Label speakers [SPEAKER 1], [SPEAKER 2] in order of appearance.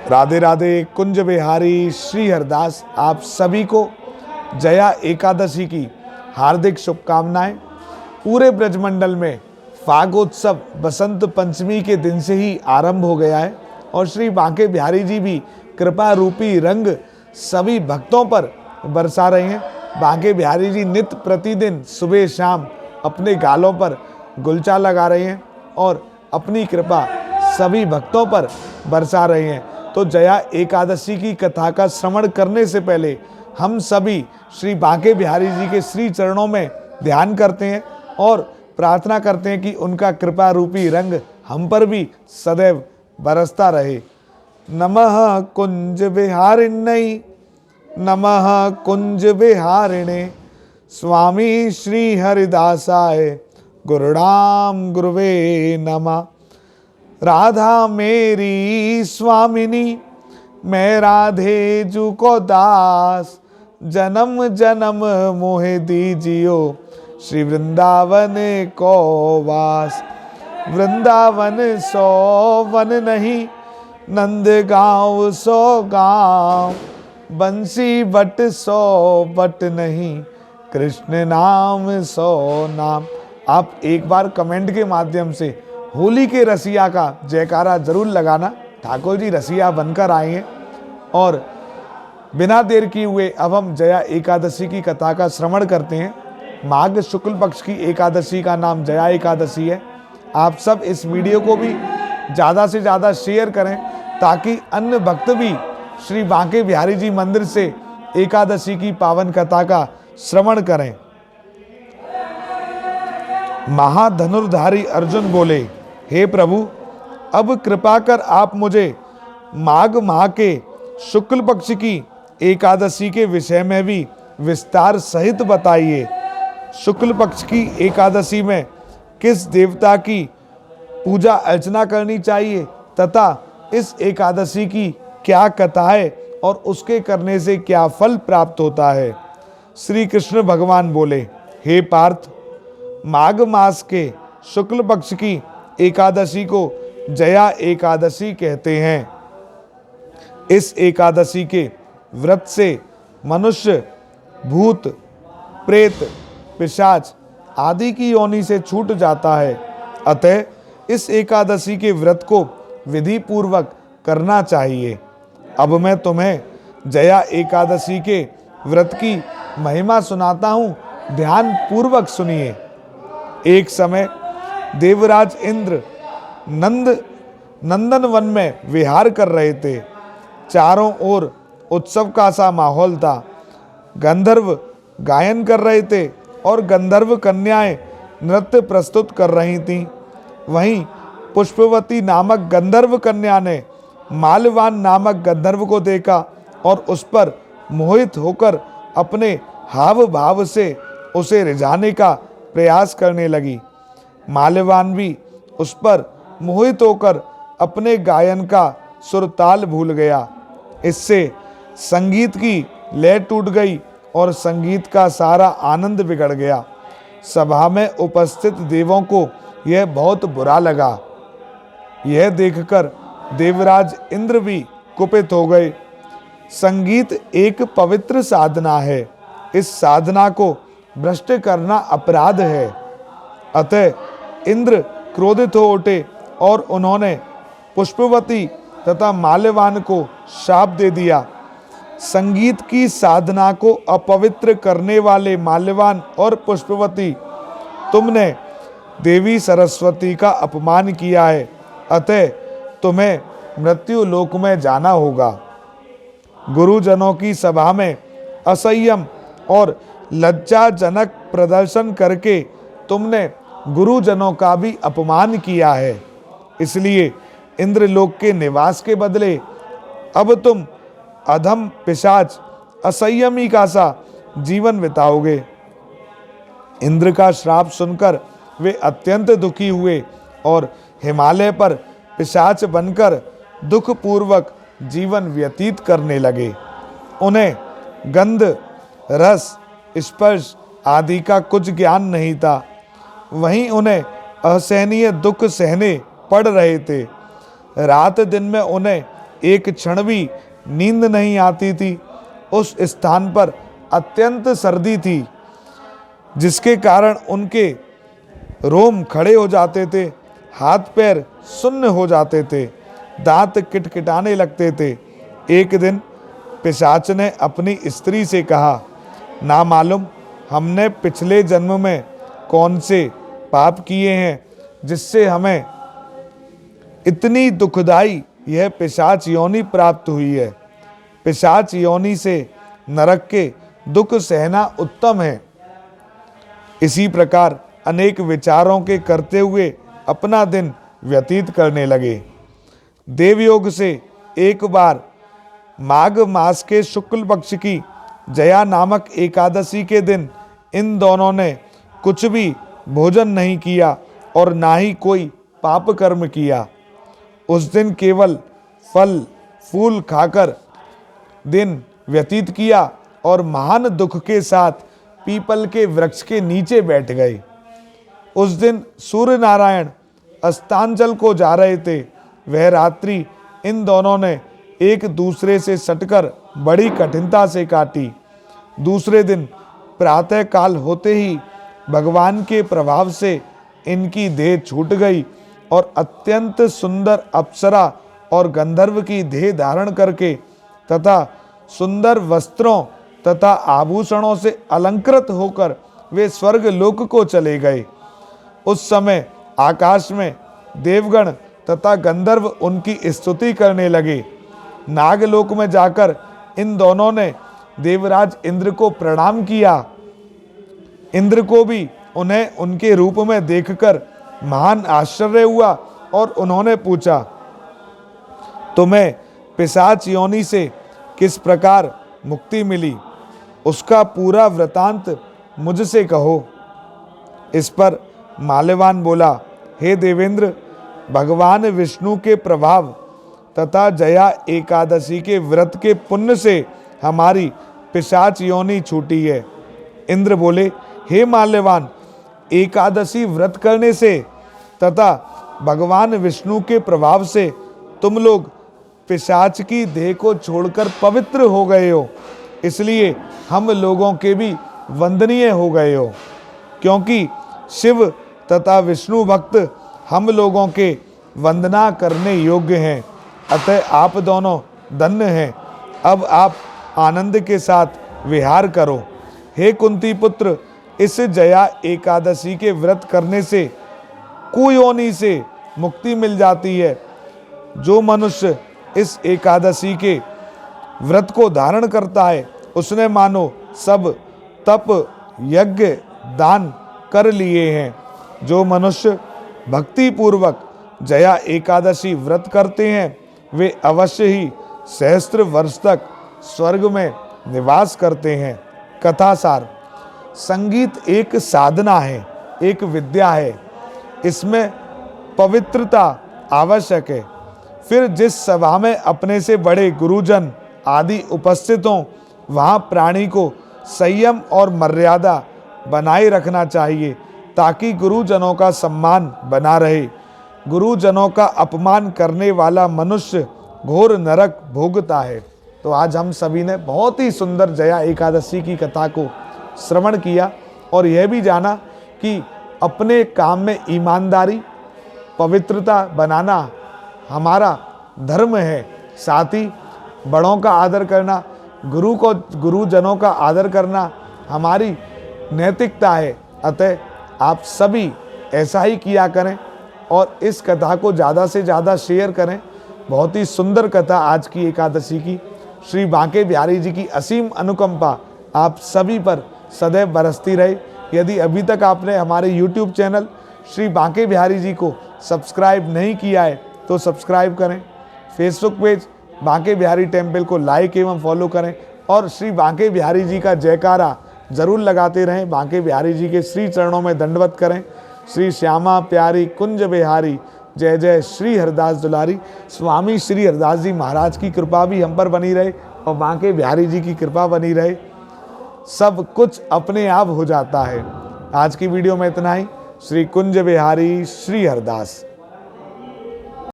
[SPEAKER 1] राधे राधे। कुंज बिहारी श्री हरदास आप सभी को जया एकादशी की हार्दिक शुभकामनाएं। पूरे ब्रजमंडल में फागोत्सव बसंत पंचमी के दिन से ही आरंभ हो गया है और श्री बांके बिहारी जी भी कृपा रूपी रंग सभी भक्तों पर बरसा रहे हैं। बांके बिहारी जी नित्य प्रतिदिन सुबह शाम अपने गालों पर गुलचा लगा रहे हैं और अपनी कृपा सभी भक्तों पर बरसा रहे हैं। तो जया एकादशी की कथा का श्रवण करने से पहले हम सभी श्री बांके बिहारी जी के श्री चरणों में ध्यान करते हैं और प्रार्थना करते हैं कि उनका कृपा रूपी रंग हम पर भी सदैव बरसता रहे। नमः कुंज बिहारिण्यै, नमः कुंज बिहारिणे, स्वामी श्री हरिदासाय गुरुणाम गुरुवे नमः। राधा मेरी स्वामिनी, मैं राधे जू को दास, जन्म जन्म मोहे दीजियो श्री वृंदावन को वास। वृंदावन सो वन नहीं, नंद गाँव सो गाँव, बंसी बट सो बट नहीं, कृष्ण नाम सो नाम। आप एक बार कमेंट के माध्यम से होली के रसिया का जयकारा जरूर लगाना। ठाकुर जी रसिया बनकर आए हैं और बिना देर किए हुए अब हम जया एकादशी की कथा का श्रवण करते हैं। माघ शुक्ल पक्ष की एकादशी का नाम जया एकादशी है। आप सब इस वीडियो को भी ज़्यादा से ज़्यादा शेयर करें ताकि अन्य भक्त भी श्री बांके बिहारी जी मंदिर से एकादशी की पावन कथा का श्रवण करें। महाधनुर्धारी अर्जुन बोले, हे प्रभु, अब कृपा कर आप मुझे माघ माह के शुक्ल पक्ष की एकादशी के विषय में भी विस्तार सहित बताइए। शुक्ल पक्ष की एकादशी में किस देवता की पूजा अर्चना करनी चाहिए तथा इस एकादशी की क्या कथा है और उसके करने से क्या फल प्राप्त होता है। श्री कृष्ण भगवान बोले, हे पार्थ, माघ मास के शुक्ल पक्ष की एकादशी को जया एकादशी कहते हैं। इस एकादशी के व्रत से मनुष्य भूत प्रेत पिशाच आदि की योनि से छूट जाता है। अतः इस एकादशी के व्रत को विधि पूर्वक करना चाहिए। अब मैं तुम्हें जया एकादशी के व्रत की महिमा सुनाता हूँ, ध्यान पूर्वक सुनिए। एक समय देवराज इंद्र नंदन वन में विहार कर रहे थे। चारों ओर उत्सव का सा माहौल था। गंधर्व गायन कर रहे थे और गंधर्व कन्याएं नृत्य प्रस्तुत कर रही थीं। वहीं पुष्पवती नामक गंधर्व कन्या ने माल्यवान नामक गंधर्व को देखा और उस पर मोहित होकर अपने हाव भाव से उसे रिझाने का प्रयास करने लगी। माल्यवान भी उस पर मोहित होकर अपने गायन का सुरताल भूल गया। इससे संगीत की लय टूट गई और संगीत का सारा आनंद बिगड़ गया। सभा में उपस्थित देवों को यह बहुत बुरा लगा। यह देखकर देवराज इंद्र भी कुपित हो गए। संगीत एक पवित्र साधना है, इस साधना को भ्रष्ट करना अपराध है। अतः इंद्र क्रोधित हो उठे और उन्होंने पुष्पवती तथा माल्यवान को शाप दे दिया। संगीत की साधना को अपवित्र करने वाले माल्यवान और पुष्पवती, तुमने देवी सरस्वती का अपमान किया है, अतः तुम्हें मृत्यु लोक में जाना होगा। गुरुजनों की सभा में असंयम और लज्जाजनक प्रदर्शन करके तुमने गुरुजनों का भी अपमान किया है। इसलिए इंद्रलोक के निवास के बदले अब तुम अधम पिशाच असंयमी का सा जीवन बिताओगे। इंद्र का श्राप सुनकर वे अत्यंत दुखी हुए और हिमालय पर पिशाच बनकर दुख पूर्वक जीवन व्यतीत करने लगे। उन्हें गंध रस स्पर्श आदि का कुछ ज्ञान नहीं था। वहीं उन्हें असहनीय दुख सहने पड़ रहे थे। रात दिन में उन्हें एक क्षण भी नींद नहीं आती थी। उस स्थान पर अत्यंत सर्दी थी, जिसके कारण उनके रोम खड़े हो जाते थे, हाथ पैर सुन्न हो जाते थे, दांत किटकिटाने लगते थे। एक दिन पिशाच ने अपनी स्त्री से कहा, ना मालूम हमने पिछले जन्म में कौन से पाप किए हैं जिससे हमें इतनी दुखदाई यह पिशाच योनि प्राप्त हुई है। पिशाच योनि से नरक के दुख सहना उत्तम है। इसी प्रकार अनेक विचारों के करते हुए अपना दिन व्यतीत करने लगे। देवयोग से एक बार माघ मास के शुक्ल पक्ष की जया नामक एकादशी के दिन इन दोनों ने कुछ भी भोजन नहीं किया और ना ही कोई पाप कर्म किया। उस दिन केवल फल फूल खाकर दिन व्यतीत किया और महान दुख के साथ पीपल के वृक्ष के नीचे बैठ गए। उस दिन सूर्य नारायण अस्तांचल को जा रहे थे। वह रात्रि इन दोनों ने एक दूसरे से सटकर बड़ी कठिनता से काटी। दूसरे दिन प्रातः काल होते ही भगवान के प्रभाव से इनकी देह छूट गई और अत्यंत सुंदर अप्सरा और गंधर्व की देह धारण करके तथा सुंदर वस्त्रों तथा आभूषणों से अलंकृत होकर वे स्वर्ग लोक को चले गए। उस समय आकाश में देवगण तथा गंधर्व उनकी स्तुति करने लगे। नागलोक में जाकर इन दोनों ने देवराज इंद्र को प्रणाम किया। इंद्र को भी उन्हें उनके रूप में देखकर महान आश्चर्य हुआ और उन्होंने पूछा, तुम्हें पिशाच योनि से किस प्रकार मुक्ति मिली, उसका पूरा वृतांत मुझसे कहो। इस पर माल्यवान बोला, हे देवेंद्र, भगवान विष्णु के प्रभाव तथा जया एकादशी के व्रत के पुण्य से हमारी पिशाच योनि छूटी है। इंद्र बोले, हे माल्यवान, एकादशी व्रत करने से तथा भगवान विष्णु के प्रभाव से तुम लोग पिशाच की देह को छोड़कर पवित्र हो गए हो, इसलिए हम लोगों के भी वंदनीय हो गए हो। क्योंकि शिव तथा विष्णु भक्त हम लोगों के वंदना करने योग्य हैं, अतः आप दोनों धन्य हैं। अब आप आनंद के साथ विहार करो। हे कुंती पुत्र, इस जया एकादशी के व्रत करने से कुयोनि से मुक्ति मिल जाती है। जो मनुष्य इस एकादशी के व्रत को धारण करता है, उसने मानो सब तप यज्ञ दान कर लिए हैं। जो मनुष्य भक्ति पूर्वक जया एकादशी व्रत करते हैं, वे अवश्य ही सहस्त्र वर्ष तक स्वर्ग में निवास करते हैं। कथासार, संगीत एक साधना है, एक विद्या है। इसमें पवित्रता आवश्यक है। फिर जिस सभा में अपने से बड़े गुरुजन आदि उपस्थित हों, वहाँ प्राणी को संयम और मर्यादा बनाए रखना चाहिए, ताकि गुरुजनों का सम्मान बना रहे। गुरुजनों का अपमान करने वाला मनुष्य घोर नरक भोगता है। तो आज हम सभी ने बहुत ही सुंदर जया एकादशी की कथा को श्रवण किया और यह भी जाना कि अपने काम में ईमानदारी पवित्रता बनाना हमारा धर्म है। साथ ही बड़ों का आदर करना, गुरुजनों का आदर करना हमारी नैतिकता है। अतः आप सभी ऐसा ही किया करें और इस कथा को ज़्यादा से ज़्यादा शेयर करें। बहुत ही सुंदर कथा आज की एकादशी की। श्री बांके बिहारी जी की असीम अनुकंपा आप सभी पर सदैव बरसती रहे। यदि अभी तक आपने हमारे YouTube चैनल श्री बांके बिहारी जी को सब्सक्राइब नहीं किया है तो सब्सक्राइब करें। Facebook page Banke Bihari temple को लाइक एवं फॉलो करें और श्री बांके बिहारी जी का जयकारा जरूर लगाते रहें। बांके बिहारी जी के श्री चरणों में दंडवत करें। श्री श्यामा प्यारी कुंज बिहारी, जय जय श्री हरदास दुलारी। स्वामी श्री हरदास जी महाराज की कृपा भी हम पर बनी रहे और बांके बिहारी जी की कृपा बनी रहे। सब कुछ अपने आप हो जाता है। आज की वीडियो में इतना ही। श्री कुंज बिहारी श्री हरदास।